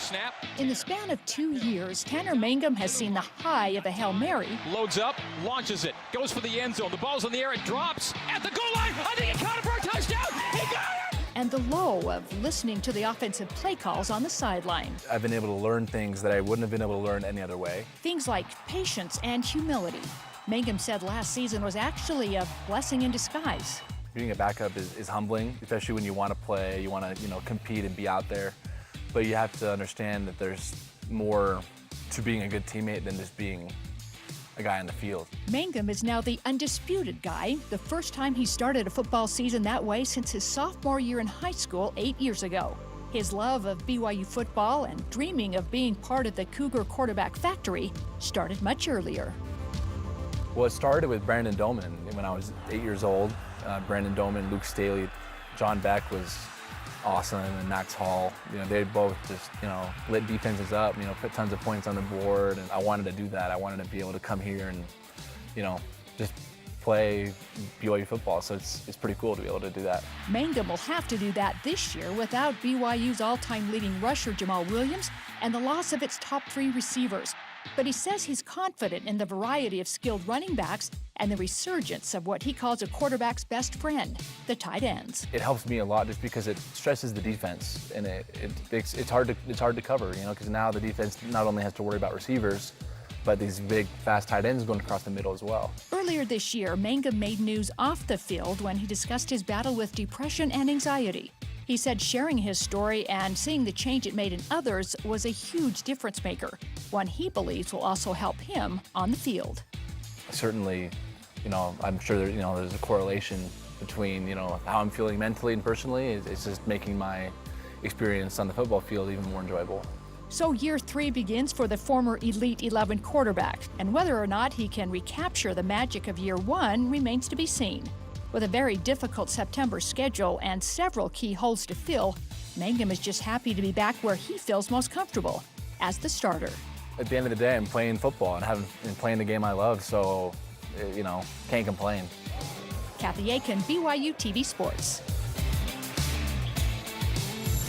Snap. In the span of 2 years, Tanner Mangum has seen the high of a Hail Mary. Loads up, launches it, goes for the end zone. The ball's in the air, it drops at the goal line. I think he caught it for a touchdown. He got it! And the low of listening to the offensive play calls on the sideline. I've been able to learn things that I wouldn't have been able to learn any other way. Things like patience and humility. Mangum said last season was actually a blessing in disguise. Being a backup is humbling, especially when you want to play, you want to, compete and be out there. But you have to understand that there's more to being a good teammate than just being a guy on the field. Mangum is now the undisputed guy, the first time he started a football season that way since his sophomore year in high school 8 years ago. His love of BYU football and dreaming of being part of the Cougar quarterback factory started much earlier. Well, it started with Brandon Doman when I was 8 years old. Brandon Doman, Luke Staley, John Beck was awesome, and Max Hall. They both just, lit defenses up, put tons of points on the board, and I wanted to do that. I wanted to be able to come here and, just play BYU football, so it's pretty cool to be able to do that. Mangum will have to do that this year without BYU's all-time leading rusher Jamal Williams and the loss of its top 3 receivers. But he says he's confident in the variety of skilled running backs and the resurgence of what he calls a quarterback's best friend, the tight ends. It helps me a lot just because it stresses the defense, and it's hard to cover, because now the defense not only has to worry about receivers, but these big, fast tight ends going across the middle as well. Earlier this year, Mangum made news off the field when he discussed his battle with depression and anxiety. He said sharing his story and seeing the change it made in others was a huge difference maker, one he believes will also help him on the field. Certainly, I'm sure there's a correlation between, how I'm feeling mentally and personally. It's just making my experience on the football field even more enjoyable. So year 3 begins for the former Elite 11 quarterback, and whether or not he can recapture the magic of year 1 remains to be seen. With a very difficult September schedule and several key holes to fill, Mangum is just happy to be back where he feels most comfortable, as the starter. At the end of the day, I'm playing football and playing the game I love, so, can't complain. Kathy Aiken, BYUtv Sports.